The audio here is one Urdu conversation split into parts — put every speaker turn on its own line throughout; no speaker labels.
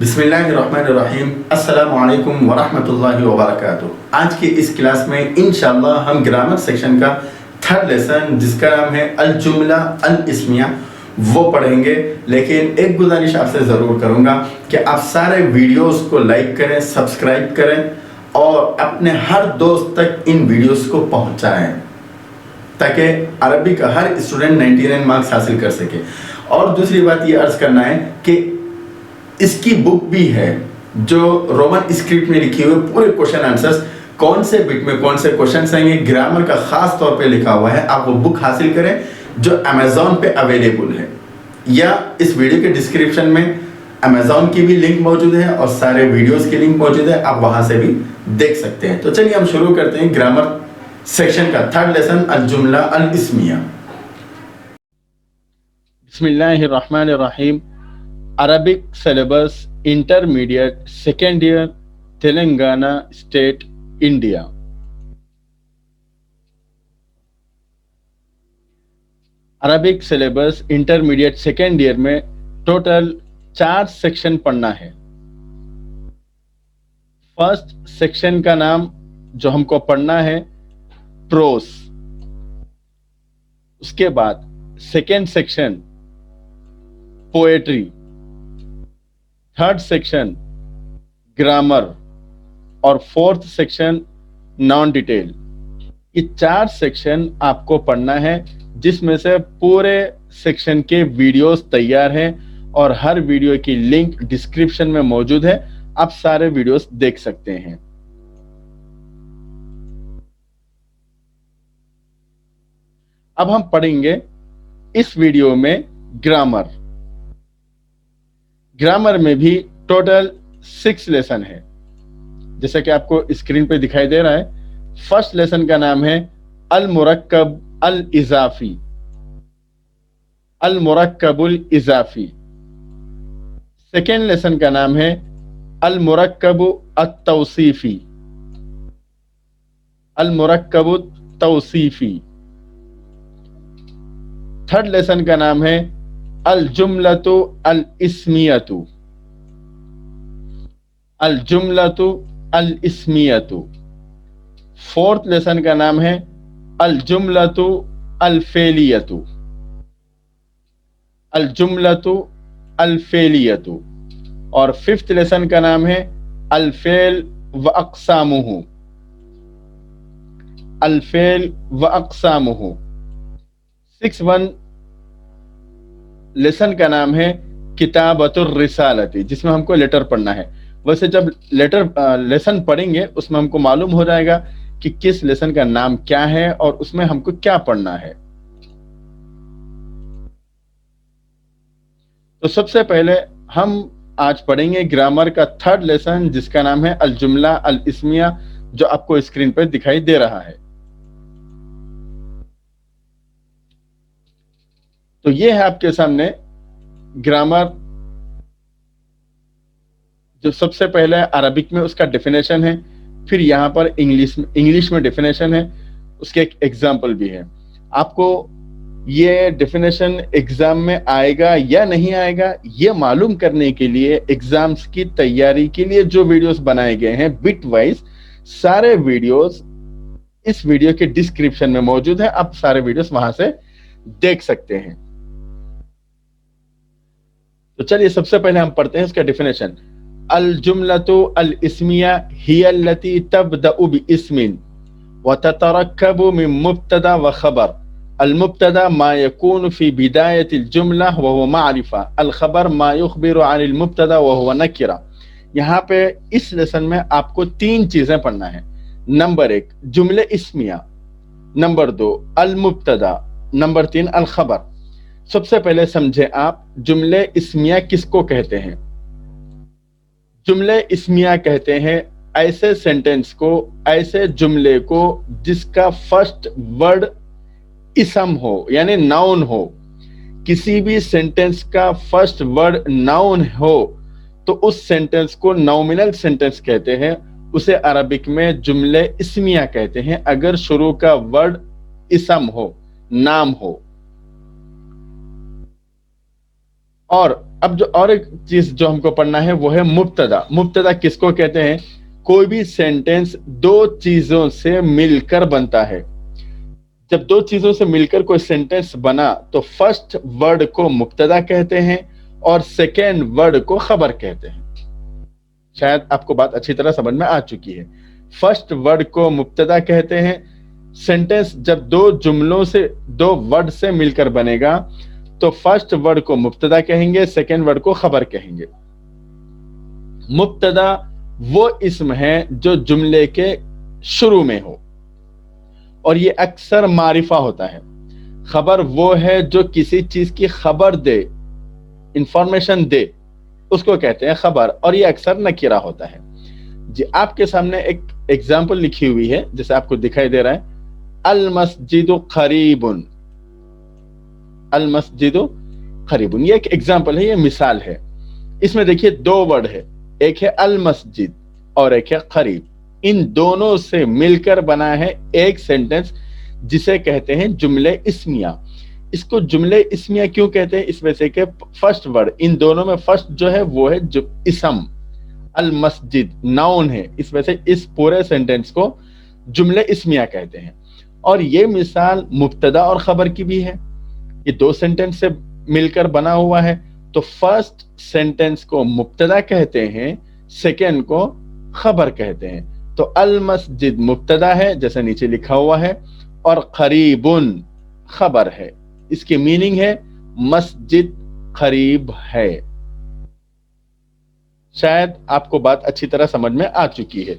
بسم اللہ الرحمن الرحیم، السلام علیکم ورحمۃ اللہ وبرکاتہ۔ آج کی اس کلاس میں انشاءاللہ ہم گرامر سیکشن کا تھرڈ لیسن جس کا نام ہے الجملہ الاسمیہ وہ پڑھیں گے۔ لیکن ایک گزارش آپ سے ضرور کروں گا کہ آپ سارے ویڈیوز کو لائک کریں، سبسکرائب کریں اور اپنے ہر دوست تک ان ویڈیوز کو پہنچائیں تاکہ عربی کا ہر اسٹوڈنٹ 99 مارکس حاصل کر سکے۔ اور دوسری بات یہ عرض کرنا ہے کہ اس کی بک بھی ہے جو رومن اسکرپٹ میں لکھی ہوئی پورے کوشچن آنسرز کون سے بٹ میں کون سے کوشچنس آئیں گے گرامر کا خاص طور پہ لکھا ہوا ہے۔ آپ وہ بک حاصل کریں جو امیزون پہ اویلیبل ہے، یا اس ویڈیو کے ڈسکرپشن میں امیزون کی بھی لنک موجود ہے اور سارے ویڈیوز کی لنک موجود ہے، آپ وہاں سے بھی دیکھ سکتے ہیں۔ تو چلیے ہم شروع کرتے ہیں گرامر سیکشن کا تھرڈ لیسن الجملہ الاسمیہ۔
بسم اللہ الرحمن الرحیم۔ Arabic syllabus intermediate second year Telangana state India. Arabic syllabus intermediate second year میں ٹوٹل 4 سیکشن پڑھنا ہے۔ فرسٹ سیکشن کا نام جو ہم کو پڑھنا ہے پروس، اس کے بعد second section poetry, third section grammar اور فورتھ سیکشن نان ڈیٹیل۔ یہ 4 سیکشن آپ کو پڑھنا ہے، جس میں سے پورے سیکشن کے ویڈیوز تیار ہیں اور ہر ویڈیو کی لنک ڈسکرپشن میں موجود ہے، آپ سارے ویڈیوز دیکھ سکتے ہیں۔ اب ہم پڑھیں گے اس ویڈیو میں گرامر۔ گرامر میں بھی ٹوٹل 6 لیسن ہے، جیسا کہ آپ کو اسکرین پہ دکھائی دے رہا ہے۔ فرسٹ لیسن کا نام ہے المرکب الاضافی، المرکب الاضافی۔ سیکنڈ لیسن کا نام ہے المرکب التوصیفی، المرکب التوصیفی۔ تھرڈ لیسن کا نام ہے الجملۃ الاسمیۃ، الجملۃ الاسمیۃ۔ فورتھ لیسن کا نام ہے الجملۃ الفعلیۃ، الجملۃ الفعلیۃ۔ اور ففتھ لیسن کا نام ہے الفعل واقسامہ، الفعل واقسامہ۔ 6 لیسن کا نام ہے کتابۃ الرسالۃ، جس میں ہم کو لیٹر پڑھنا ہے۔ ویسے جب لیسن پڑھیں گے اس میں ہم کو معلوم ہو جائے گا کہ کس لیسن کا نام کیا ہے اور اس میں ہم کو کیا پڑھنا ہے۔ تو سب سے پہلے ہم آج پڑھیں گے گرامر کا تھرڈ لیسن جس کا نام ہے الجملہ الاسمیہ، جو آپ کو اسکرین پر دکھائی دے رہا ہے۔ تو یہ ہے آپ کے سامنے گرامر، جو سب سے پہلے عربک میں اس کا ڈیفینیشن ہے، پھر یہاں پر انگلش میں ڈیفینیشن ہے، اس کے ایک ایگزامپل بھی ہے۔ آپ کو یہ ڈیفینیشن ایگزام میں آئے گا یا نہیں آئے گا یہ معلوم کرنے کے لیے ایگزامز کی تیاری کے لیے جو ویڈیوز بنائے گئے ہیں بٹ وائز، سارے ویڈیوز اس ویڈیو کے ڈسکرپشن میں موجود ہیں، آپ سارے ویڈیوز وہاں سے دیکھ سکتے ہیں۔ تو چلیے سب سے پہلے ہم پڑھتے ہیں اس کا ڈیفینیشن۔ الجملۃ الاسمیہ ہی التی تبدأ باسم وتترکب من مبتدا وخبر۔ المبتدا ما يكون في بداية الجملة وهو معرفة، الخبر ما يخبر عن المبتدا وهو نکرہ۔ یہاں پہ اس لیسن میں آپ کو 3 چیزیں پڑھنا ہے۔ نمبر 1 جملے اسمیہ، نمبر 2 المبتدا، نمبر 3 الخبر۔ سب سے پہلے سمجھے آپ جملے اسمیہ کس کو کہتے ہیں۔ جملے اسمیہ کہتے ہیں ایسے سینٹنس کو، ایسے جملے کو جس کا فرسٹ ورڈ اسم ہو، یعنی ناؤن ہو۔ کسی بھی سینٹنس کا فرسٹ ورڈ ناؤن ہو تو اس سینٹنس کو نومینل سینٹنس کہتے ہیں، اسے عربک میں جملے اسمیہ کہتے ہیں اگر شروع کا ورڈ اسم ہو، نام ہو۔ اور اب جو اور ایک چیز جو ہم کو پڑھنا ہے وہ ہے مبتدا. مبتدا کس کو کہتے ہیں؟ کوئی بھی سینٹینس دو چیزوں سے مل کر بنتا ہے. جب دو چیزوں سے مل کر کوئی سینٹینس بنا تو فرسٹ ورڈ کو مبتدا کہتے ہیں اور سیکنڈ ورڈ کو خبر کہتے ہیں. شاید آپ کو بات اچھی طرح سمجھ میں آ چکی ہے. فرسٹ ورڈ کو مبتدا کہتے ہیں. سینٹینس جب دو جملوں سے دو ورڈ سے مل کر بنے گا تو فرسٹ ورڈ کو مبتدا کہیں گے، سیکنڈ ورڈ کو خبر کہیں گے. مبتدا وہ اسم ہے جو جملے کے شروع میں ہو اور یہ اکثر معرفہ ہوتا ہے. خبر وہ ہے جو کسی چیز کی خبر دے، انفارمیشن دے، اس کو کہتے ہیں خبر، اور یہ اکثر نکرہ ہوتا ہے. جی آپ کے سامنے ایک ایگزامپل لکھی ہوئی ہے جیسے آپ کو دکھائی دے رہا ہے، المسجد قریب. المسجد قریب یہ ایک ایگزامپل ہے، یہ مثال ہے. اس میں دیکھیے دو ورڈ ہے، ایک ہے المسجد اور ایک ہے قریب. ان دونوں سے مل کر بنا ہے ایک سینٹنس جسے کہتے ہیں جملے اسمیہ. اس کو جملے اسمیہ کیوں کہتے ہیں؟ اس وجہ سے کہ فرسٹ ورڈ ان دونوں میں فرسٹ جو ہے وہ ہے اسم. المسجد ناؤن ہے، اس وجہ سے اس پورے سینٹنس کو جملے اسمیہ کہتے ہیں. اور یہ مثال مبتدا اور خبر کی بھی ہے. یہ دو سینٹنس سے مل کر بنا ہوا ہے تو فرسٹ سینٹنس کو مبتدا کہتے ہیں، سیکنڈ کو خبر کہتے ہیں. تو المسجد مبتدا ہے جیسے نیچے لکھا ہوا ہے اور قریبن خبر ہے. اس کی میننگ ہے مسجد قریب ہے. شاید آپ کو بات اچھی طرح سمجھ میں آ چکی ہے.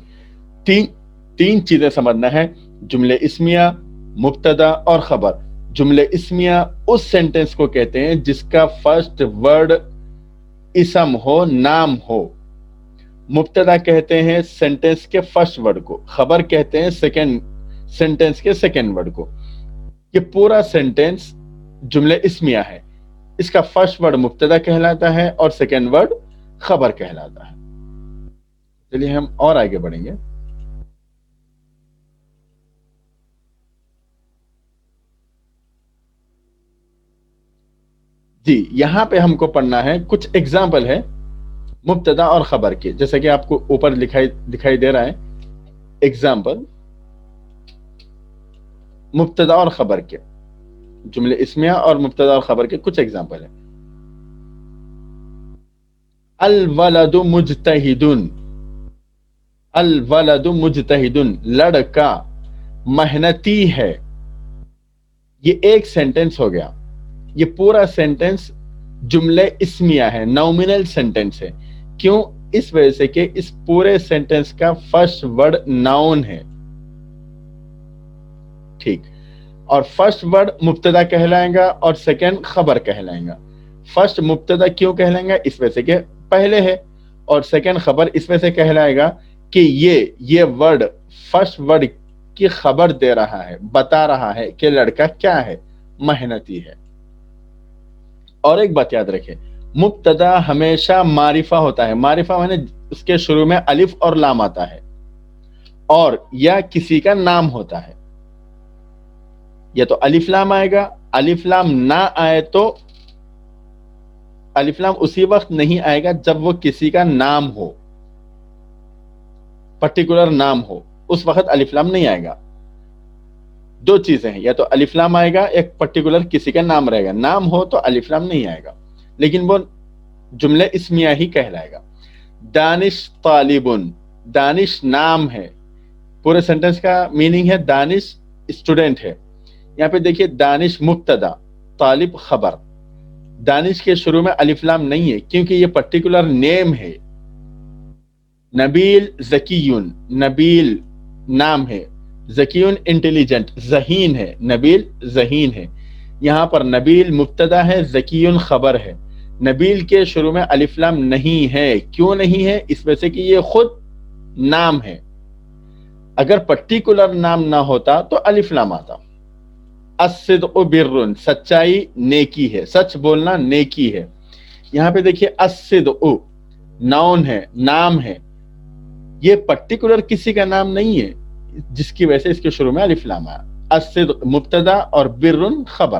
تین چیزیں سمجھنا ہے، جملے اسمیہ، مبتدا اور خبر. جملے اسمیہ اس سینٹنس کو کہتے ہیں جس کا فرسٹ ورڈ اسم ہو، نام ہو. مبتدا کہتے ہیں سینٹنس کے فرسٹ ورڈ کو، خبر کہتے ہیں سیکنڈ سینٹنس کے سیکنڈ ورڈ کو. یہ پورا سینٹنس جملے اسمیہ ہے. اس کا فرسٹ ورڈ مبتدا کہلاتا ہے اور سیکنڈ ورڈ خبر کہلاتا ہے. چلیے ہم اور آگے بڑھیں گے. جی یہاں پہ ہم کو پڑھنا ہے کچھ ایگزامپل ہے مبتدا اور خبر کے، جیسے کہ آپ کو اوپر دکھائی دے رہا ہے ایگزامپل مبتدا اور خبر کے. جملے اسمیہ اور مبتدا اور خبر کے کچھ ایگزامپل ہیں. الولد مجتہد. الولد مجتہد لڑکا محنتی ہے. یہ ایک سینٹنس ہو گیا. یہ پورا سینٹنس جملے اسمیہ ہے، نومینل سینٹنس ہے. کیوں؟ اس وجہ سے کہ اس پورے سینٹنس کا فرسٹ ورڈ ناؤن ہے. ٹھیک، اور فرسٹ ورڈ مبتدا کہلائے گا اور سیکنڈ خبر کہلائے گا. فرسٹ مبتدا کیوں کہلائیں گا؟ اس وجہ سے کہ پہلے ہے، اور سیکنڈ خبر اس وجہ سے کہلائے گا کہ یہ ورڈ فرسٹ ورڈ کی خبر دے رہا ہے، بتا رہا ہے کہ لڑکا کیا ہے، محنتی ہے. اور ایک بات یاد رکھیں، مبتدا ہمیشہ معرفہ ہوتا ہے. معرفہ میں اس کے شروع میں الف اور لام آتا ہے، اور یا کسی کا نام ہوتا ہے. یا تو الف لام آئے گا، الف لام نہ آئے تو الف لام اسی وقت نہیں آئے گا جب وہ کسی کا نام ہو، پرٹیکولر نام ہو، اس وقت الف لام نہیں آئے گا. دو چیزیں ہیں، یا تو الف لام آئے گا، ایک پرٹیکولر کسی کا نام رہے گا. نام ہو تو الف لام نہیں آئے گا، لیکن وہ جملے اسمیہ ہی کہلائے گا. دانش طالبن، دانش نام ہے. پورے سینٹنس کا میننگ ہے دانش اسٹوڈنٹ ہے. یہاں پہ دیکھیے دانش مبتدا، طالب خبر. دانش کے شروع میں الف لام نہیں ہے کیونکہ یہ پرٹیکولر نیم ہے. نبیل ذکیون، نبیل نام ہے. ذکیون انٹیلیجنٹ، ذہین ہے. نبیل ذہین ہے. یہاں پر نبیل مبتدا ہے، ذکیون خبر ہے. نبیل کے شروع میں الف لام نہیں ہے. کیوں نہیں ہے؟ اس وجہ سے کہ یہ خود نام ہے. اگر پرٹیکولر نام نہ ہوتا تو الف لام آتا. الصدق برٌ، سچائی نیکی ہے، سچ بولنا نیکی ہے. یہاں پہ دیکھیے الصدق ناؤن ہے، نام ہے. یہ پرٹیکولر کسی کا نام نہیں ہے جس کی وجہ سے اس کے شروع میں الف لام آیا. الصدق مبتدا اور برٌ خبر.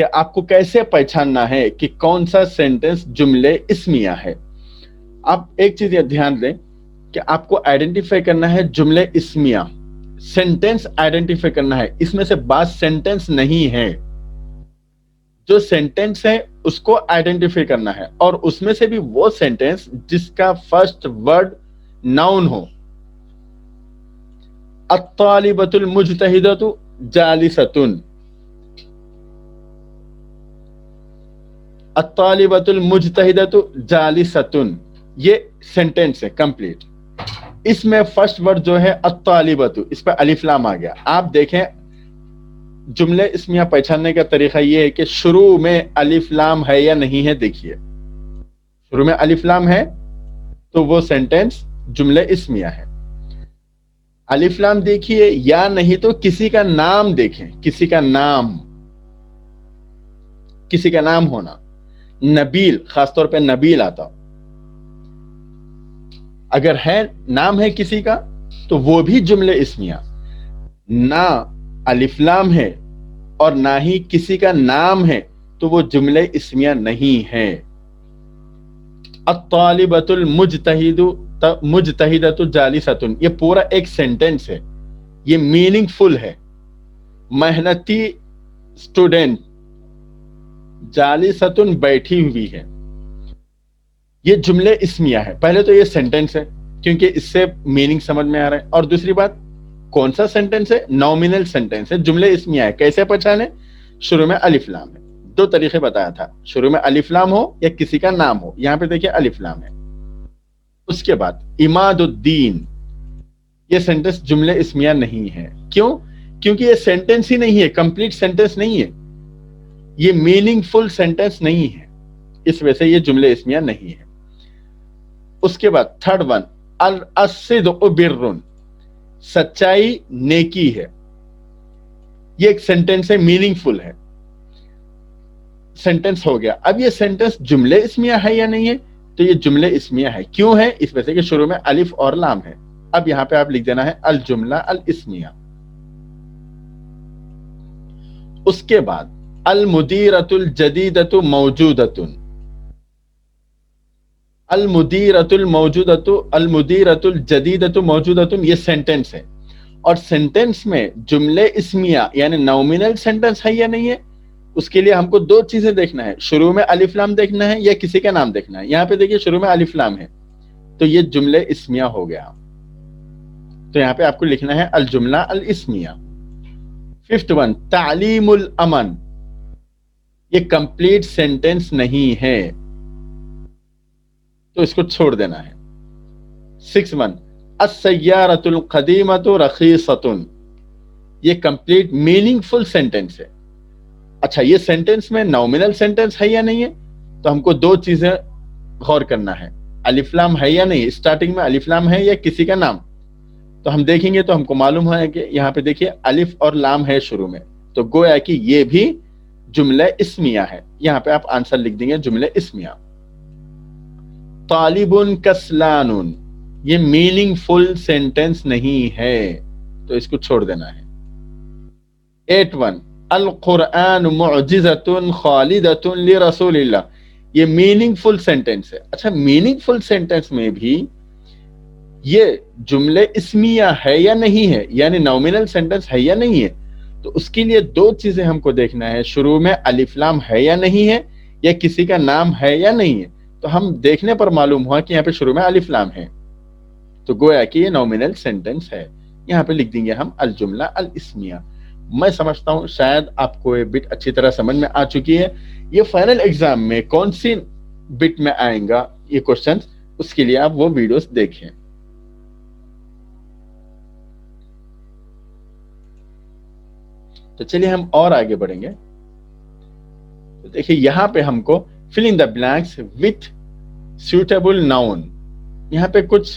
کہ آپ کو کیسے پہچاننا ہے کہ کون سا سینٹینس جملے اسمیہ ہے. آپ ایک چیز یہ دھیان دیں کہ آپ کو آئیڈینٹیفائی کرنا ہے جملے اسمیہ، سینٹینس آئیڈینٹیفائی کرنا ہے. اس میں سے بعض سینٹینس نہیں ہے، جو سینٹینس ہے اس کو آئیڈینٹیفائی کرنا ہے، اور اس میں سے بھی وہ سینٹینس جس کا فرسٹ ورڈ ناؤن ہو. الطالبۃ المجتہدۃ جالسۃ، الطالبۃ المجتہدۃ جالسۃ، یہ سینٹینس ہے کمپلیٹ. اس میں فرسٹ ورڈ جو ہے الطالبۃ، اس پہ الف لام آ گیا. آپ دیکھیں جملے اسمیہ پہچاننے کا طریقہ یہ ہے کہ شروع میں الف لام ہے یا نہیں ہے. دیکھیے شروع میں الف لام ہے تو وہ سینٹینس جملے اسمیہ ہے. الف لام دیکھیے یا نہیں تو کسی کا نام دیکھیں، کسی کا نام، کسی کا نام ہونا. نبیل، خاص طور پہ نبیل آتا، اگر ہے نام ہے کسی کا تو وہ بھی جملے اسمیہ. نہ الف لام ہے اور نہ ہی کسی کا نام ہے تو وہ جملے اسمیہ نہیں ہے. الطالبۃ المجتہدۃ جالسۃ، یہ پورا ایک سینٹینس ہے، یہ میننگ فل ہے. محنتی اسٹوڈنٹ، جالسۃ بیٹھی ہوئی ہے، یہ جملے اسمیہ ہے. پہلے تو یہ سینٹینس ہے کیونکہ اس سے میننگ سمجھ میں آ رہا ہے، اور دوسری بات کون سا سینٹینس ہے؟ نومینل سینٹینس ہے، جملے اسمیہ ہے. کیسے پہچانے؟ شروع میں الف لام ہے. دو طریقے بتایا تھا، شروع میں الف لام ہو یا کسی کا نام ہو. یہاں پہ دیکھیے الف لام ہے. اس کے بعد عماد الدین، یہ سینٹینس جملے اسمیہ نہیں ہے. کیوں؟ کیونکہ یہ سینٹینس ہی نہیں ہے، کمپلیٹ سینٹینس نہیں ہے، یہ میننگ فل سینٹینس نہیں ہے، اس وجہ سے یہ جملے اسمیہ نہیں ہے. اس کے بعد تھرڈ ون الصدق بر، سچائی نیکی ہے. یہ ایک سینٹینس ہے، میننگ فل ہے، سینٹینس ہو گیا. اب یہ سینٹینس جملے اسمیہ ہے یا نہیں ہے؟ تو یہ جملے اسمیہ ہے. کیوں ہے؟ اس وجہ سے کہ شروع میں الف اور لام ہے. اب یہاں پہ آپ لکھ دینا ہے الجملہ الاسمیہ. اس کے بعد المدیرۃ الجدیدۃ موجودۃ، المدیرۃ الموجودۃ، المدیرۃ الجدیدۃ موجودۃ، یہ سینٹینس ہے. اور سینٹینس میں جملے اسمیہ یعنی نومینل سینٹینس ہے یا نہیں ہے، اس کے لیے ہم کو دو چیزیں دیکھنا ہے. شروع میں الف لام دیکھنا ہے یا کسی کا نام دیکھنا ہے. یہاں پہ دیکھیے شروع میں الف لام ہے تو یہ جملے اسمیہ ہو گیا. تو یہاں پہ آپ کو لکھنا ہے الجملہ الاسمیہ. ففتھ ون تعلیم الامن، یہ کمپلیٹ سینٹینس نہیں ہے تو اس کو چھوڑ دینا ہے. سکس ون السیارۃ القدیمۃ رخیصۃ، یہ کمپلیٹ میننگ فل سینٹینس ہے. اچھا یہ سینٹینس میں نومینل سینٹینس ہے یا نہیں ہے؟ تو ہم کو دو چیزیں غور کرنا ہے. الف لام ہے یا نہیں، اسٹارٹنگ میں الف لام ہے یا کسی کا نام. تو ہم دیکھیں گے تو ہم کو معلوم ہے کہ یہاں پہ دیکھیے الف اور لام ہے شروع میں، تو گویا کہ یہ بھی جملہ اسمیہ ہے. یہاں پہ آپ آنسر لکھ دیں گے جملہ اسمیہ. طالب کسلان، یہ میننگ فل سینٹینس نہیں ہے تو اس کو چھوڑ دینا ہے. 8 القرآن معجزۃ خالدۃ لرسول اللہ، یہ میننگ فل سینٹینس ہے. اچھا میننگ فل سینٹینس میں بھی یہ جملے اسمیہ ہے یا نہیں ہے، یعنی نومینل سینٹینس ہے یا نہیں ہے، تو اس کے لیے دو چیزیں ہم کو دیکھنا ہے. شروع میں الف لام ہے یا نہیں ہے، یا کسی کا نام ہے یا نہیں ہے. تو ہم دیکھنے پر معلوم ہوا کہ یہاں پہ شروع میں الف لام ہے تو گویا کہ یہ نومینل سینٹینس ہے. یہاں پہ لکھ دیں گے ہم الجملہ الاسمیہ. میں سمجھتا ہوں شاید آپ کو یہ بٹ اچھی طرح سمجھ میں آ چکی ہے. یہ فائنل ایگزام میں کون سی بٹ میں آئیں گا یہ کوشچنز، اس کے لیے آپ وہ ویڈیوز دیکھیں. تو چلیے ہم اور آگے بڑھیں گے. تو دیکھیے یہاں پہ ہم کو fill in the blanks with suitable noun، یہاں پہ کچھ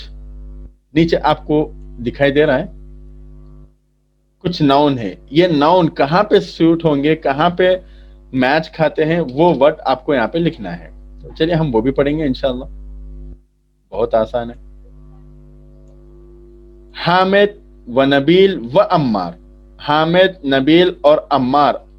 نیچے آپ کو دکھائی دے رہا ہے کچھ ناؤن ہے. یہ ناؤن کہاں پہ سوٹ ہوں گے، کہاں پہ میچ کھاتے ہیں، وہ ورڈ آپ کو یہاں پہ لکھنا ہے. تو چلیے ہم وہ بھی پڑھیں گے انشاءاللہ، بہت آسان ہے. حامد و نبیل و عمار، حامد، نبیل اور عمار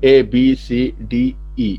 ABCDE,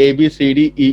ABCDE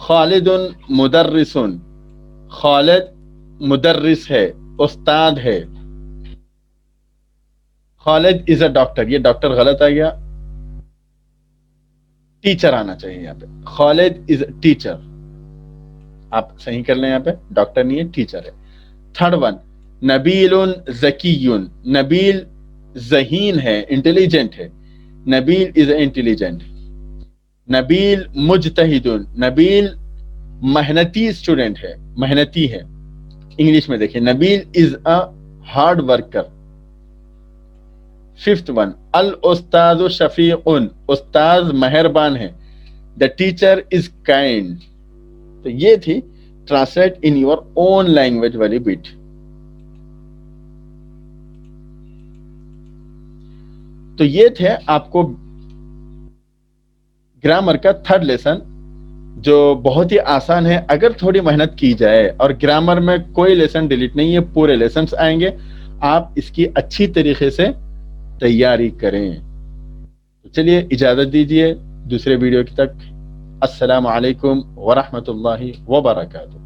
خالد مدرس، خالد مدرس ہے، استاد ہے. خالد از اے ڈاکٹر، یہ ڈاکٹر غلط آ گیا، ٹیچر آنا چاہیے یہاں پہ. خالد از اے ٹیچر، آپ صحیح کر لیں، یہاں پہ ڈاکٹر نہیں ہے، ٹیچر ہے. تھرڈ ون، نبیل ذکی، نبیل ذہین ہے، انٹیلیجنٹ ہے. نبیل از اے انٹیلیجنٹ. نبیل مجتہد، نبیل محنتی اسٹوڈنٹ ہے، محنتی ہے. انگلش میں دیکھیں، Nabeel is a hard worker. Fifth one, الاستاذ شفیق، استاذ مہربان ہے. The teacher is kind. تو یہ تھی translate in your own language والی بٹ. تو یہ تھے آپ کو گرامر کا تھرڈ لیسن، جو بہت ہی آسان ہے اگر تھوڑی محنت کی جائے. اور گرامر میں کوئی لیسن ڈیلیٹ نہیں ہے، پورے لیسنس آئیں گے. آپ اس کی اچھی طریقے سے تیاری کریں. چلیے اجازت دیجیے دوسرے ویڈیو کی تک. السلام علیکم ورحمۃ اللہ وبرکاتہ.